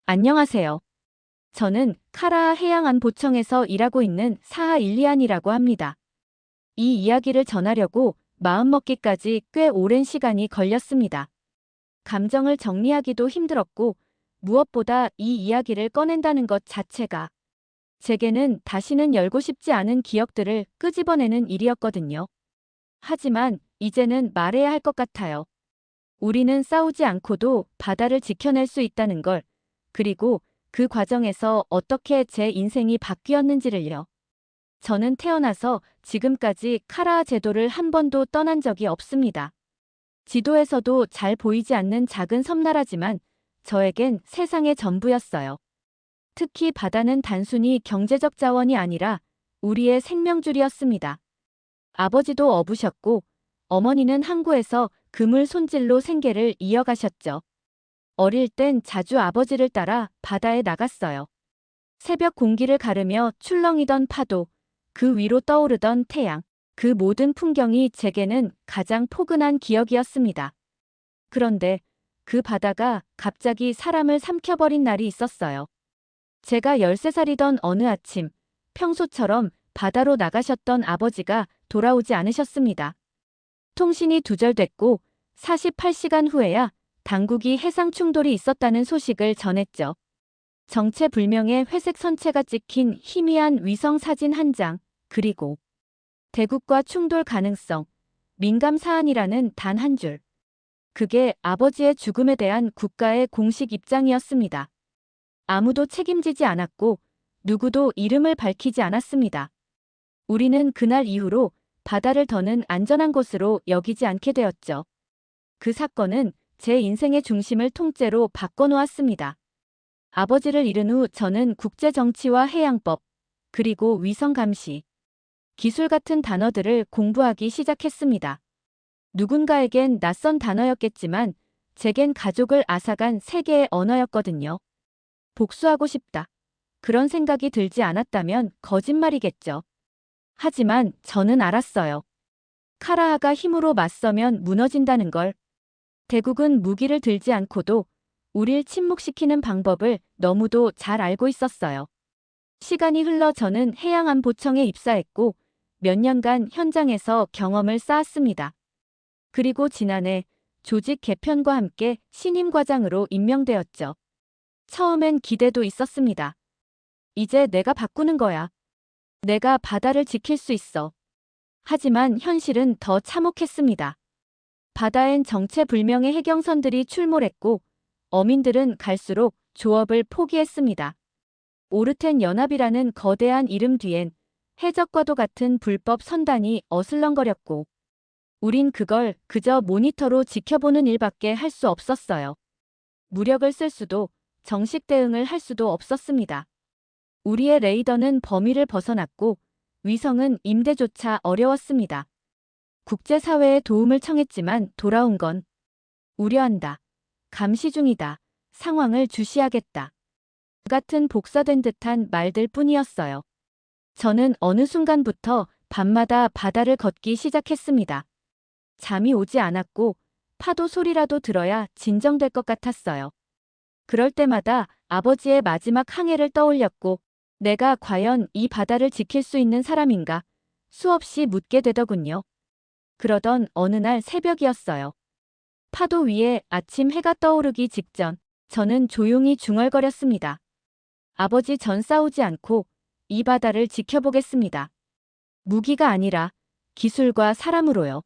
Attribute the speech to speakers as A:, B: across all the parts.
A: 안녕하세요. 저는 카라하 해양안보청에서 일하고 있는 사하 일리안이라고 합니다. 이 이야기를 전하려고 마음먹기까지 꽤 오랜 시간이 걸렸습니다. 감정을 정리하기도 힘들었고, 무엇보다 이 이야기를 꺼낸다는 것 자체가 제게는 다시는 열고 싶지 않은 기억들을 끄집어내는 일이었거든요. 하지만 이제는 말해야 할 것 같아요. 우리는 싸우지 않고도 바다를 지켜낼 수 있다는 걸, 그리고 그 과정에서 어떻게 제 인생이 바뀌었는지를요. 저는 태어나서 지금까지 카라하 제도를 한 번도 떠난 적이 없습니다. 지도에서도 잘 보이지 않는 작은 섬나라지만 저에겐 세상의 전부였어요. 특히 바다는 단순히 경제적 자원이 아니라 우리의 생명줄이었습니다. 아버지도 어부셨고 어머니는 항구에서 그물 손질로 생계를 이어가셨죠. 어릴 땐 자주 아버지를 따라 바다에 나갔어요. 새벽 공기를 가르며 출렁이던 파도, 그 위로 떠오르던 태양, 그 모든 풍경이 제게는 가장 포근한 기억이었습니다. 그런데 그 바다가 갑자기 사람을 삼켜버린 날이 있었어요. 제가 13살이던 어느 아침, 평소처럼 바다로 나가셨던 아버지가 돌아오지 않으셨습니다. 통신이 두절됐고 48시간 후에야 당국이 해상 충돌이 있었다는 소식을 전했죠. 정체불명의 회색 선체가 찍힌 희미한 위성 사진 한 장, 그리고 대국과 충돌 가능성, 민감 사안이라는 단 한 줄. 그게 아버지의 죽음에 대한 국가의 공식 입장이었습니다. 아무도 책임지지 않았고 누구도 이름을 밝히지 않았습니다. 우리는 그날 이후로 바다를 더는 안전한 곳으로 여기지 않게 되었죠. 그 사건은 제 인생의 중심을 통째로 바꿔놓았습니다. 아버지를 잃은 후 저는 국제정치와 해양법, 그리고 위성감시, 기술 같은 단어들을 공부하기 시작했습니다. 누군가에겐 낯선 단어였겠지만 제겐 가족을 앗아간 세계의 언어였거든요. 복수하고 싶다. 그런 생각이 들지 않았다면 거짓말이겠죠. 하지만 저는 알았어요. 카라하가 힘으로 맞서면 무너진다는 걸. 대국은 무기를 들지 않고도 우릴 침묵시키는 방법을 너무도 잘 알고 있었어요. 시간이 흘러 저는 해양안보청에 입사했고 몇 년간 현장에서 경험을 쌓았습니다. 그리고 지난해 조직 개편과 함께 신임 과장으로 임명되었죠. 처음엔 기대도 있었습니다. 이제 내가 바꾸는 거야. 내가 바다를 지킬 수 있어. 하지만 현실은 더 참혹했습니다. 바다엔 정체불명의 해경선들이 출몰했고 어민들은 갈수록 조업을 포기했습니다. 오르텐 연합이라는 거대한 이름 뒤엔 해적과도 같은 불법 선단이 어슬렁거렸고 우린 그걸 그저 모니터로 지켜보는 일밖에 할 수 없었어요. 무력을 쓸 수도 정식 대응을 할 수도 없었습니다. 우리의 레이더는 범위를 벗어났고 위성은 임대조차 어려웠습니다. 국제사회의 도움을 청했지만 돌아온 건 우려한다. 감시 중이다. 상황을 주시하겠다. 같은 복사된 듯한 말들 뿐이었어요. 저는 어느 순간부터 밤마다 바다를 걷기 시작했습니다. 잠이 오지 않았고 파도 소리라도 들어야 진정될 것 같았어요. 그럴 때마다 아버지의 마지막 항해를 떠올렸고 내가 과연 이 바다를 지킬 수 있는 사람인가 수없이 묻게 되더군요. 그러던 어느 날 새벽이었어요. 파도 위에 아침 해가 떠오르기 직전 저는 조용히 중얼거렸습니다. 아버지 전 싸우지 않고 이 바다를 지켜보겠습니다. 무기가 아니라 기술과 사람으로요.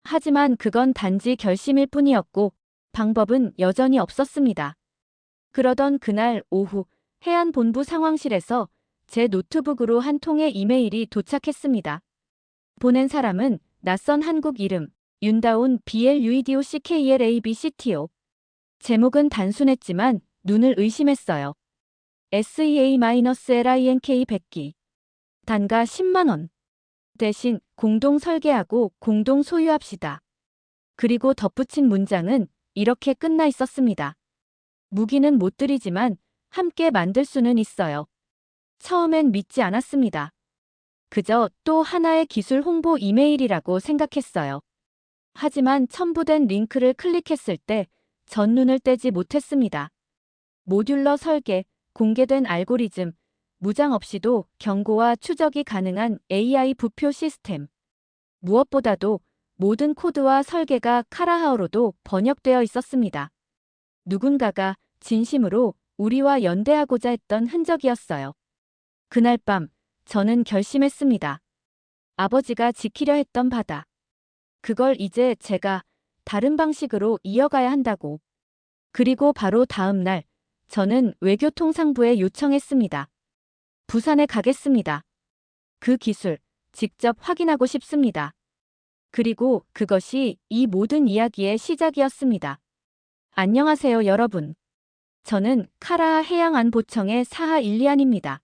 A: 하지만 그건 단지 결심일 뿐이었고 방법은 여전히 없었습니다. 그러던 그날 오후 해안본부 상황실에서 제 노트북으로 한 통의 이메일이 도착했습니다. 보낸 사람은 낯선 한국 이름 윤다운 BLUEDOCKELABCTO. 제목은 단순했지만 눈을 의심했어요. SEA-LINK 100기. 단가 10만 원. 대신 공동 설계하고 공동 소유합시다. 그리고 덧붙인 문장은 이렇게 끝나 있었습니다. 무기는 못 드리지만 함께 만들 수는 있어요. 처음엔 믿지 않았습니다. 그저 또 하나의 기술 홍보 이메일이라고 생각했어요. 하지만 첨부된 링크를 클릭했을 때 전 눈을 떼지 못했습니다. 모듈러 설계, 공개된 알고리즘, 무장 없이도 경고와 추적이 가능한 AI 부표 시스템. 무엇보다도 모든 코드와 설계가 카라하어로도 번역되어 있었습니다. 누군가가 진심으로 우리와 연대하고자 했던 흔적이었어요. 그날 밤, 저는 결심했습니다. 아버지가 지키려 했던 바다. 그걸 이제 제가 다른 방식으로 이어가야 한다고. 그리고 바로 다음 날, 저는 외교통상부에 요청했습니다. 부산에 가겠습니다. 그 기술, 직접 확인하고 싶습니다. 그리고 그것이 이 모든 이야기의 시작이었습니다. 안녕하세요, 여러분. 저는 카라하 해양안보청의 사하 일리안입니다.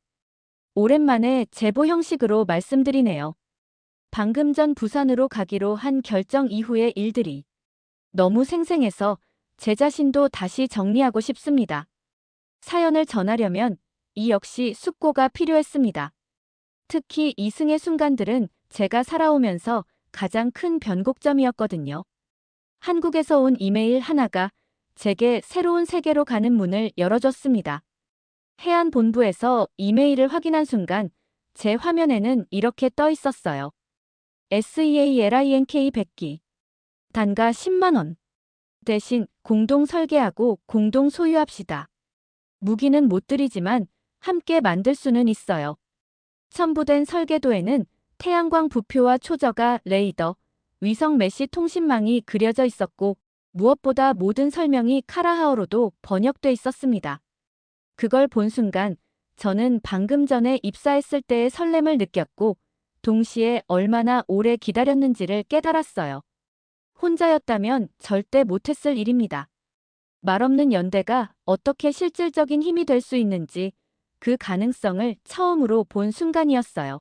A: 오랜만에 제보 형식으로 말씀드리네요. 방금 전 부산으로 가기로 한 결정 이후의 일들이 너무 생생해서 제 자신도 다시 정리하고 싶습니다. 사연을 전하려면 이 역시 숙고가 필요했습니다. 특히 이승의 순간들은 제가 살아오면서 가장 큰 변곡점이었거든요. 한국에서 온 이메일 하나가 제게 새로운 세계로 가는 문을 열어줬습니다. 해안본부에서 이메일을 확인한 순간 제 화면에는 이렇게 떠 있었어요. SEALINK 100기. 단가 10만 원. 대신 공동 설계하고 공동 소유합시다. 무기는 못 드리지만 함께 만들 수는 있어요. 첨부된 설계도에는 태양광 부표와 초저가 레이더, 위성 메시 통신망이 그려져 있었고 무엇보다 모든 설명이 카라하어로도 번역돼 있었습니다. 그걸 본 순간 저는 방금 전에 입사했을 때의 설렘을 느꼈고 동시에 얼마나 오래 기다렸는지를 깨달았어요. 혼자였다면 절대 못했을 일입니다. 말없는 연대가 어떻게 실질적인 힘이 될 수 있는지 그 가능성을 처음으로 본 순간이었어요.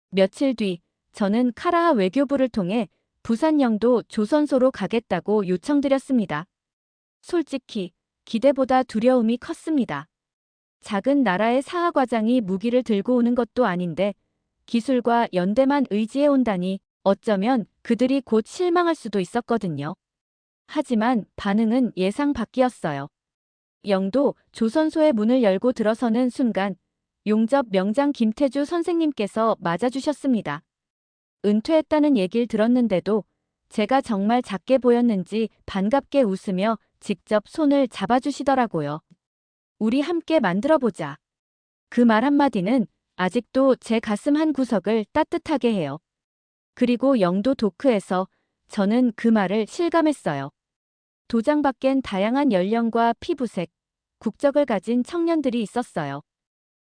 A: 며칠 뒤 저는 카라하 외교부를 통해 부산 영도 조선소로 가겠다고 요청드렸습니다. 솔직히 기대보다 두려움이 컸습니다. 작은 나라의 사하과장이 무기를 들고 오는 것도 아닌데 기술과 연대만 의지해 온다니 어쩌면 그들이 곧 실망할 수도 있었거든요. 하지만 반응은 예상 밖이었어요. 영도 조선소의 문을 열고 들어서는 순간 용접 명장 김태주 선생님께서 맞아주셨습니다. 은퇴했다는 얘기를 들었는데도 제가 정말 작게 보였는지 반갑게 웃으며 직접 손을 잡아주시더라고요. 우리 함께 만들어보자. 그 말 한마디는 아직도 제 가슴 한 구석을 따뜻하게 해요. 그리고 영도 도크에서 저는 그 말을 실감했어요. 도장 밖엔 다양한 연령과 피부색, 국적을 가진 청년들이 있었어요.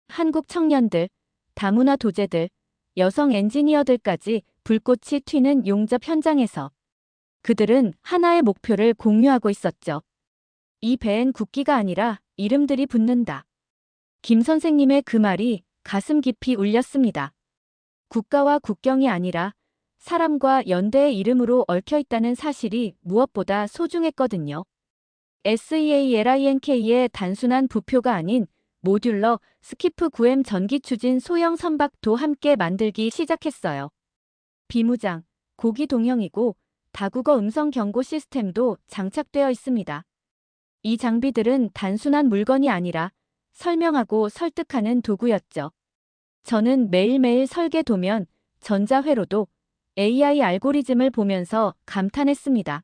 A: 한국 청년들, 다문화 도제들, 여성 엔지니어들까지 불꽃이 튀는 용접 현장에서 그들은 하나의 목표를 공유하고 있었죠. 이 배엔 국기가 아니라 이름들이 붙는다. 김 선생님의 그 말이 가슴 깊이 울렸습니다. 국가와 국경이 아니라 사람과 연대의 이름으로 얽혀 있다는 사실이 무엇보다 소중했거든요. SEALINK의 단순한 부표가 아닌 모듈러 스키프 9M 전기 추진 소형 선박도 함께 만들기 시작했어요. 비무장, 고기 동형이고 다국어 음성 경고 시스템도 장착되어 있습니다. 이 장비들은 단순한 물건이 아니라 설명하고 설득하는 도구였죠. 저는 매일매일 설계도면, 전자회로도 AI 알고리즘을 보면서 감탄했습니다.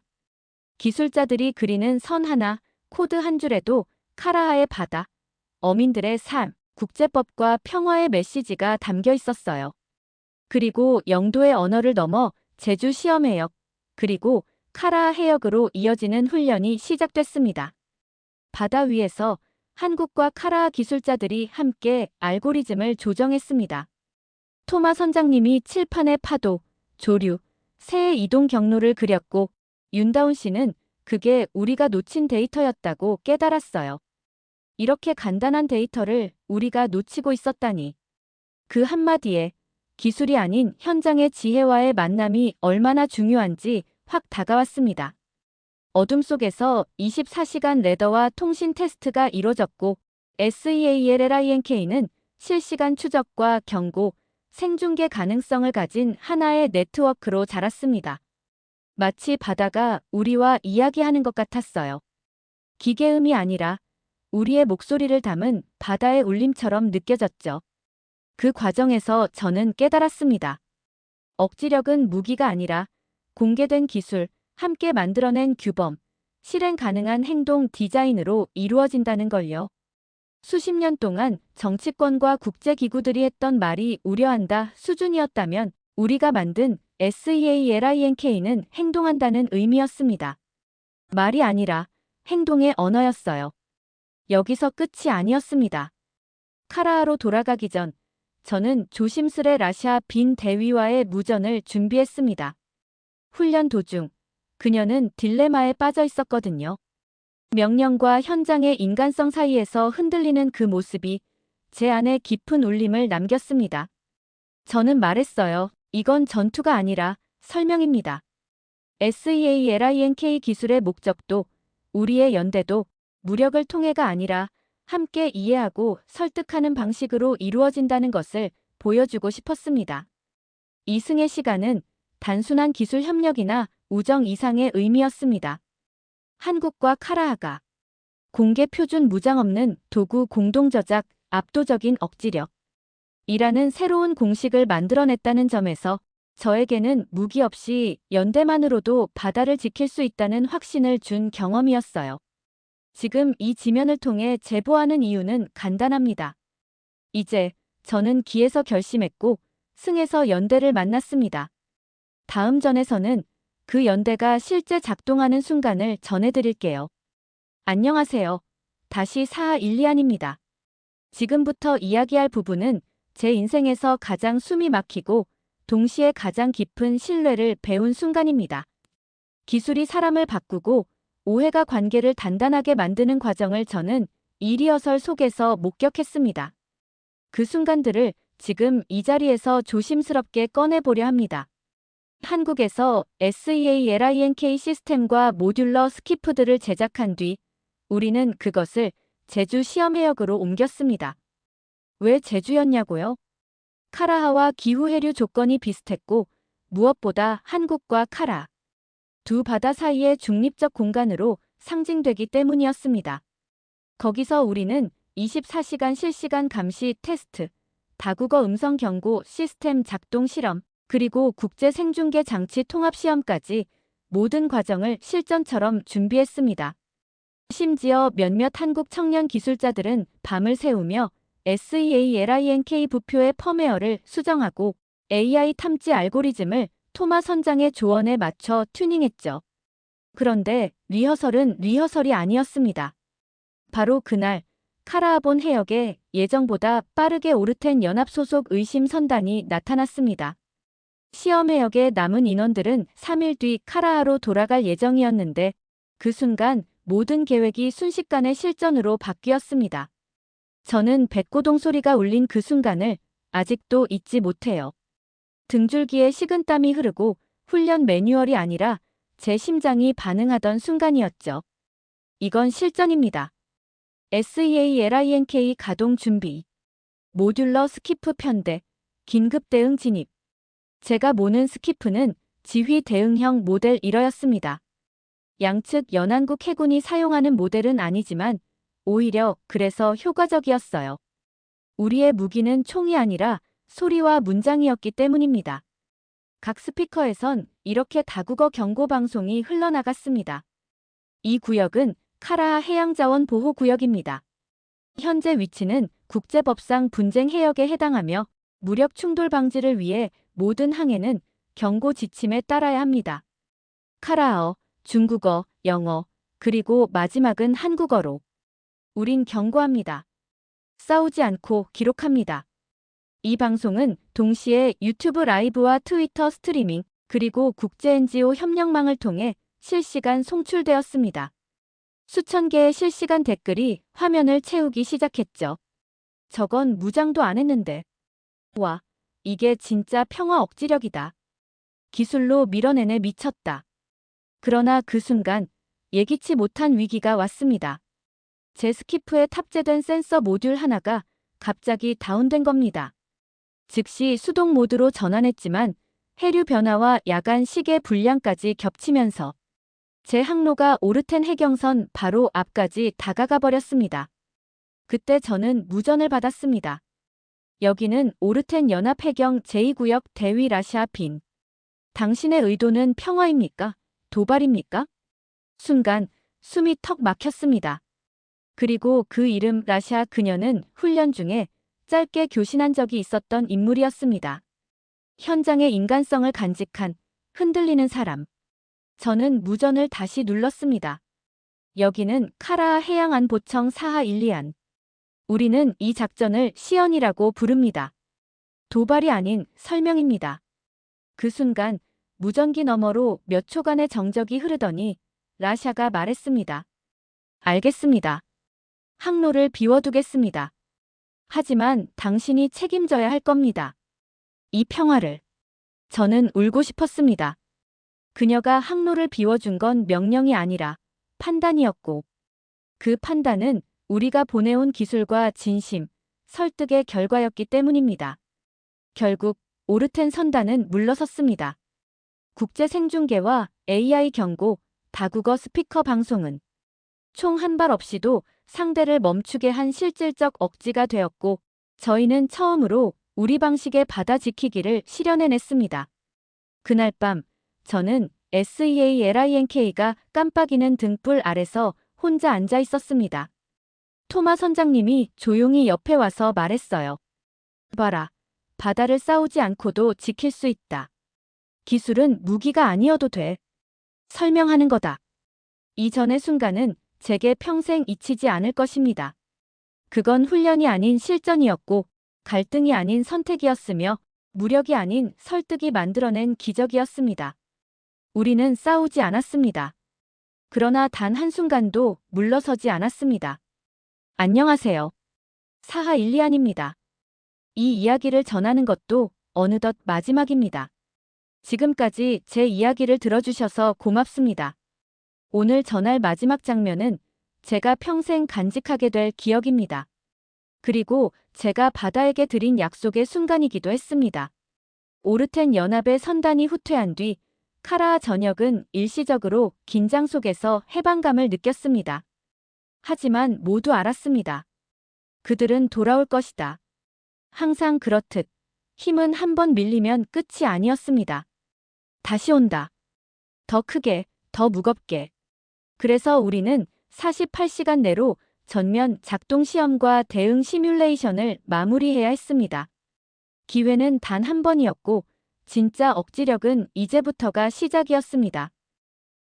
A: 기술자들이 그리는 선 하나, 코드 한 줄에도 카라하의 바다, 어민들의 삶, 국제법과 평화의 메시지가 담겨 있었어요. 그리고 영도의 언어를 넘어 제주 시험해역, 그리고 카라하 해역으로 이어지는 훈련이 시작됐습니다. 바다 위에서 한국과 카라하 기술자들이 함께 알고리즘을 조정했습니다. 토마 선장님이 칠판의 파도, 조류, 새의 이동 경로를 그렸고 윤다운 씨는 그게 우리가 놓친 데이터였다고 깨달았어요. 이렇게 간단한 데이터를 우리가 놓치고 있었다니. 그 한마디에 기술이 아닌 현장의 지혜와의 만남이 얼마나 중요한지 확 다가왔습니다. 어둠 속에서 24시간 레더와 통신 테스트가 이뤄졌고 SEALINK는 실시간 추적과 경고, 생중계 가능성을 가진 하나의 네트워크로 자랐습니다. 마치 바다가 우리와 이야기하는 것 같았어요. 기계음이 아니라 우리의 목소리를 담은 바다의 울림처럼 느껴졌죠. 그 과정에서 저는 깨달았습니다. 억지력은 무기가 아니라 공개된 기술, 함께 만들어낸 규범, 실행 가능한 행동 디자인으로 이루어진다는 걸요. 수십 년 동안 정치권과 국제기구들이 했던 말이 우려한다 수준이었다면 우리가 만든 SEALINK는 행동한다는 의미였습니다. 말이 아니라 행동의 언어였어요. 여기서 끝이 아니었습니다. 카라하로 돌아가기 전 저는 조심스레 라샤 빈 대위와의 무전을 준비했습니다. 훈련 도중 그녀는 딜레마에 빠져 있었거든요. 명령과 현장의 인간성 사이에서 흔들리는 그 모습이 제 안에 깊은 울림을 남겼습니다. 저는 말했어요. 이건 전투가 아니라 설명입니다. SEALINK 기술의 목적도 우리의 연대도 무력을 통해가 아니라 함께 이해하고 설득하는 방식으로 이루어진다는 것을 보여주고 싶었습니다. 이승의 시간은 단순한 기술 협력이나 우정 이상의 의미였습니다. 한국과 카라하가 공개 표준 무장 없는 도구 공동 저작 압도적인 억지력 이라는 새로운 공식을 만들어냈다는 점에서 저에게는 무기 없이 연대만으로도 바다를 지킬 수 있다는 확신을 준 경험이었어요. 지금 이 지면을 통해 제보하는 이유는 간단합니다. 이제 저는 기에서 결심했고 승에서 연대를 만났습니다. 다음 전에서는 그 연대가 실제 작동하는 순간을 전해드릴게요. 안녕하세요. 다시 사하 일리안입니다. 지금부터 이야기할 부분은 제 인생에서 가장 숨이 막히고 동시에 가장 깊은 신뢰를 배운 순간입니다. 기술이 사람을 바꾸고 오해가 관계를 단단하게 만드는 과정을 저는 이 리허설 속에서 목격했습니다. 그 순간들을 지금 이 자리에서 조심스럽게 꺼내보려 합니다. 한국에서 SEALINK 시스템과 모듈러 스키프들을 제작한 뒤 우리는 그것을 제주 시험해역으로 옮겼습니다. 왜 제주였냐고요? 카라하와 기후 해류 조건이 비슷했고 무엇보다 한국과 카라 두 바다 사이의 중립적 공간으로 상징되기 때문이었습니다. 거기서 우리는 24시간 실시간 감시 테스트, 다국어 음성 경고 시스템 작동 실험, 그리고 국제 생중계 장치 통합 시험까지 모든 과정을 실전처럼 준비했습니다. 심지어 몇몇 한국 청년 기술자들은 밤을 새우며 SEALINK 부표의 펌웨어를 수정하고 AI 탐지 알고리즘을 토마 선장의 조언에 맞춰 튜닝했죠. 그런데 리허설은 리허설이 아니었습니다. 바로 그날 카라하본 해역에 예정보다 빠르게 오르텐 연합 소속 의심 선단이 나타났습니다. 시험 해역에 남은 인원들은 3일 뒤 카라하로 돌아갈 예정이었는데 그 순간 모든 계획이 순식간에 실전으로 바뀌었습니다. 저는 백고동 소리가 울린 그 순간을 아직도 잊지 못해요. 등줄기에 식은땀이 흐르고 훈련 매뉴얼이 아니라 제 심장이 반응하던 순간이었죠. 이건 실전입니다. SEALINK 가동 준비. 모듈러 스키프 편대. 긴급 대응 진입. 제가 모는 스키프는 지휘 대응형 모델 1호였습니다. 양측 연안국 해군이 사용하는 모델은 아니지만 오히려 그래서 효과적이었어요. 우리의 무기는 총이 아니라 소리와 문장이었기 때문입니다. 각 스피커에선 이렇게 다국어 경고 방송이 흘러나갔습니다. 이 구역은 카라하 해양자원 보호구역입니다. 현재 위치는 국제법상 분쟁 해역에 해당하며 무력 충돌 방지를 위해 모든 항해는 경고 지침에 따라야 합니다. 카라하어, 중국어, 영어, 그리고 마지막은 한국어로. 우린 경고합니다. 싸우지 않고 기록합니다. 이 방송은 동시에 유튜브 라이브와 트위터 스트리밍, 그리고 국제 NGO 협력망을 통해 실시간 송출되었습니다. 수천 개의 실시간 댓글이 화면을 채우기 시작했죠. 저건 무장도 안 했는데. 와, 이게 진짜 평화 억지력이다. 기술로 밀어내네 미쳤다. 그러나 그 순간 예기치 못한 위기가 왔습니다. 제 스키프에 탑재된 센서 모듈 하나가 갑자기 다운된 겁니다. 즉시 수동 모드로 전환했지만 해류 변화와 야간 시계 불량까지 겹치면서 제 항로가 오르텐 해경선 바로 앞까지 다가가 버렸습니다. 그때 저는 무전을 받았습니다. 여기는 오르텐 연합해경 제2구역 대위 라시아 빈. 당신의 의도는 평화입니까? 도발입니까? 순간 숨이 턱 막혔습니다. 그리고 그 이름 라샤 그녀는 훈련 중에 짧게 교신한 적이 있었던 인물이었습니다. 현장의 인간성을 간직한 흔들리는 사람. 저는 무전을 다시 눌렀습니다. 여기는 카라하 해양안보청 사하 일리안. 우리는 이 작전을 시연이라고 부릅니다. 도발이 아닌 설명입니다. 그 순간 무전기 너머로 몇 초간의 정적이 흐르더니 라샤가 말했습니다. 알겠습니다. 항로를 비워두겠습니다. 하지만 당신이 책임져야 할 겁니다. 이 평화를. 저는 울고 싶었습니다. 그녀가 항로를 비워준 건 명령이 아니라 판단이었고, 그 판단은 우리가 보내온 기술과 진심, 설득의 결과였기 때문입니다. 결국 오르텐 선단은 물러섰습니다. 국제 생중계와 AI 경고, 다국어 스피커 방송은 총 한 발 없이도 상대를 멈추게 한 실질적 억지가 되었고, 저희는 처음으로 우리 방식의 바다 지키기를 실현해냈습니다. 그날 밤 저는 SEALINK가 깜빡이는 등불 아래서 혼자 앉아 있었습니다. 토마 선장님이 조용히 옆에 와서 말했어요. 봐라, 바다를 싸우지 않고도 지킬 수 있다. 기술은 무기가 아니어도 돼. 설명하는 거다. 이전의 순간은 제게 평생 잊히지 않을 것입니다. 그건 훈련이 아닌 실전이었고, 갈등이 아닌 선택이었으며, 무력이 아닌 설득이 만들어낸 기적이었습니다. 우리는 싸우지 않았습니다. 그러나 단 한순간도 물러서지 않았습니다. 안녕하세요. 사하 일리안입니다. 이 이야기를 전하는 것도 어느덧 마지막입니다. 지금까지 제 이야기를 들어주셔서 고맙습니다. 오늘 전할 마지막 장면은 제가 평생 간직하게 될 기억입니다. 그리고 제가 바다에게 드린 약속의 순간이기도 했습니다. 오르텐 연합의 선단이 후퇴한 뒤 카라하 전역은 일시적으로 긴장 속에서 해방감을 느꼈습니다. 하지만 모두 알았습니다. 그들은 돌아올 것이다. 항상 그렇듯 힘은 한 번 밀리면 끝이 아니었습니다. 다시 온다. 더 크게, 더 무겁게. 그래서 우리는 48시간 내로 전면 작동 시험과 대응 시뮬레이션을 마무리해야 했습니다. 기회는 단 한 번이었고 진짜 억지력은 이제부터가 시작이었습니다.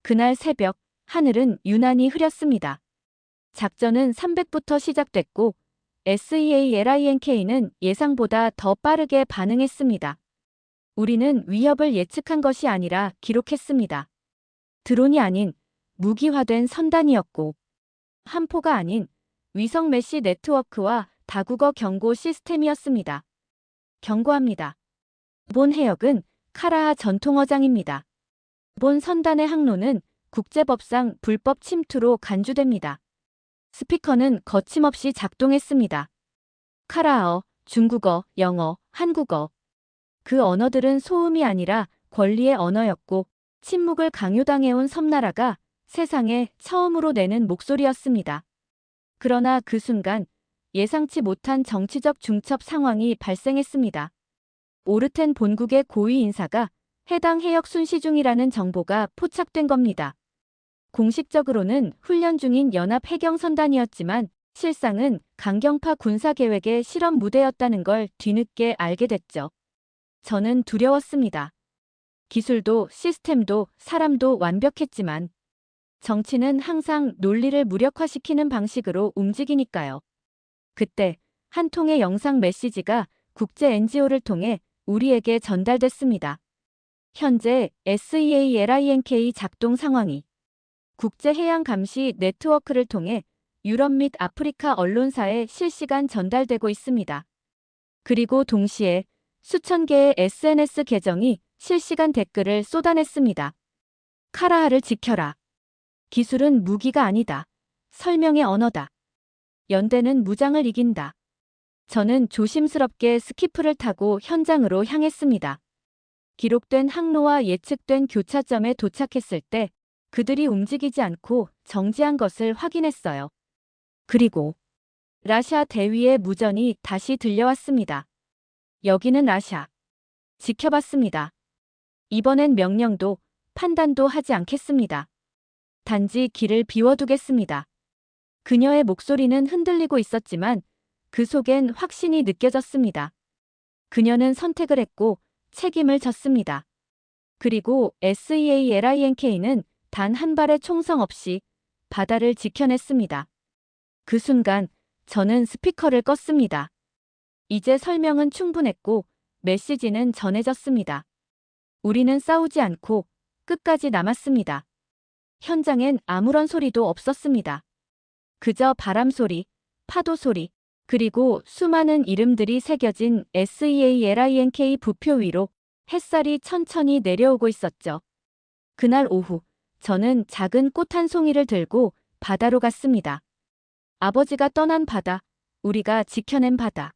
A: 그날 새벽 하늘은 유난히 흐렸습니다. 작전은 300부터 시작됐고 SEALINK는 예상보다 더 빠르게 반응했습니다. 우리는 위협을 예측한 것이 아니라 기록했습니다. 드론이 아닌 무기화된 선단이었고 함포가 아닌 위성 메시 네트워크와 다국어 경고 시스템이었습니다. 경고합니다. 본 해역은 카라하 전통어장입니다. 본 선단의 항로는 국제법상 불법 침투로 간주됩니다. 스피커는 거침없이 작동했습니다. 카라하어, 중국어, 영어, 한국어. 그 언어들은 소음이 아니라 권리의 언어였고 침묵을 강요당해온 섬나라가 세상에 처음으로 내는 목소리였습니다. 그러나 그 순간 예상치 못한 정치적 중첩 상황이 발생했습니다. 오르텐 본국의 고위 인사가 해당 해역 순시 중이라는 정보가 포착된 겁니다. 공식적으로는 훈련 중인 연합 해경선단이었지만 실상은 강경파 군사계획의 실험 무대였다는 걸 뒤늦게 알게 됐죠. 저는 두려웠습니다. 기술도 시스템도 사람도 완벽했지만 정치는 항상 논리를 무력화시키는 방식으로 움직이니까요. 그때 한 통의 영상 메시지가 국제 NGO를 통해 우리에게 전달됐습니다. 현재 SEALINK 작동 상황이 국제해양감시 네트워크를 통해 유럽 및 아프리카 언론사에 실시간 전달되고 있습니다. 그리고 동시에 수천 개의 SNS 계정이 실시간 댓글을 쏟아냈습니다. 카라하를 지켜라. 기술은 무기가 아니다. 설명의 언어다. 연대는 무장을 이긴다. 저는 조심스럽게 스키프를 타고 현장으로 향했습니다. 기록된 항로와 예측된 교차점에 도착했을 때 그들이 움직이지 않고 정지한 것을 확인했어요. 그리고 라샤 대위의 무전이 다시 들려왔습니다. 여기는 라샤. 지켜봤습니다. 이번엔 명령도 판단도 하지 않겠습니다. 단지 길을 비워두겠습니다. 그녀의 목소리는 흔들리고 있었지만 그 속엔 확신이 느껴졌습니다. 그녀는 선택을 했고 책임을 졌습니다. 그리고 SEALINK는 단 한 발의 총성 없이 바다를 지켜냈습니다. 그 순간 저는 스피커를 껐습니다. 이제 설명은 충분했고 메시지는 전해졌습니다. 우리는 싸우지 않고 끝까지 남았습니다. 현장엔 아무런 소리도 없었습니다. 그저 바람 소리, 파도 소리, 그리고 수많은 이름들이 새겨진 SEALINK 부표 위로 햇살이 천천히 내려오고 있었죠. 그날 오후, 저는 작은 꽃 한 송이를 들고 바다로 갔습니다. 아버지가 떠난 바다, 우리가 지켜낸 바다.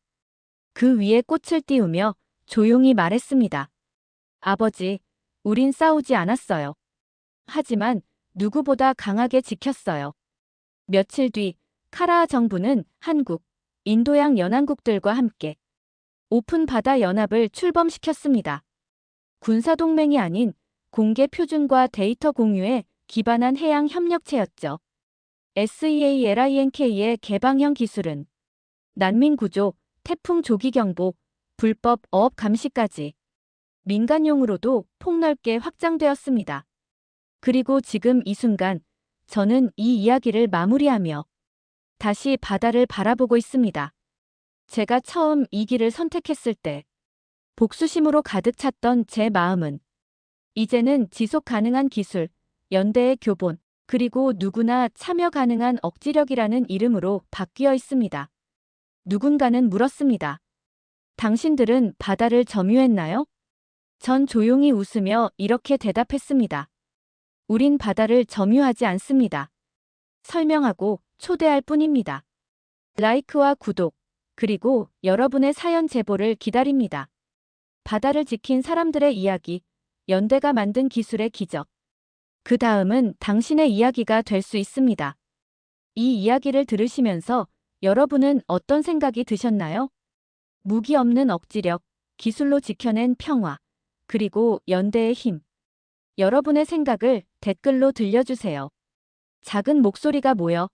A: 그 위에 꽃을 띄우며 조용히 말했습니다. 아버지, 우린 싸우지 않았어요. 하지만 누구보다 강하게 지켰어요. 며칠 뒤 카라하 정부는 한국, 인도양 연안국들과 함께 오픈 바다 연합을 출범시켰습니다. 군사동맹이 아닌 공개 표준과 데이터 공유에 기반한 해양 협력체였죠. SEALINK의 개방형 기술은 난민 구조, 태풍 조기 경보, 불법 어업 감시까지 민간용으로도 폭넓게 확장되었습니다. 그리고 지금 이 순간 저는 이 이야기를 마무리하며 다시 바다를 바라보고 있습니다. 제가 처음 이 길을 선택했을 때 복수심으로 가득 찼던 제 마음은 이제는 지속 가능한 기술, 연대의 교본, 그리고 누구나 참여 가능한 억지력이라는 이름으로 바뀌어 있습니다. 누군가는 물었습니다. 당신들은 바다를 점유했나요? 전 조용히 웃으며 이렇게 대답했습니다. 우린 바다를 점유하지 않습니다. 설명하고 초대할 뿐입니다. 라이크와 구독, 그리고 여러분의 사연 제보를 기다립니다. 바다를 지킨 사람들의 이야기, 연대가 만든 기술의 기적. 그 다음은 당신의 이야기가 될 수 있습니다. 이 이야기를 들으시면서 여러분은 어떤 생각이 드셨나요? 무기 없는 억지력, 기술로 지켜낸 평화, 그리고 연대의 힘. 여러분의 생각을 댓글로 들려주세요. 작은 목소리가 모여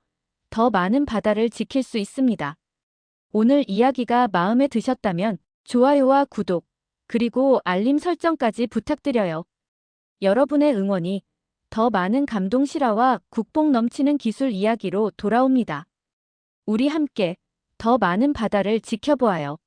A: 더 많은 바다를 지킬 수 있습니다. 오늘 이야기가 마음에 드셨다면 좋아요와 구독, 그리고 알림 설정까지 부탁드려요. 여러분의 응원이 더 많은 감동 실화와 국뽕 넘치는 기술 이야기로 돌아옵니다. 우리 함께 더 많은 바다를 지켜보아요.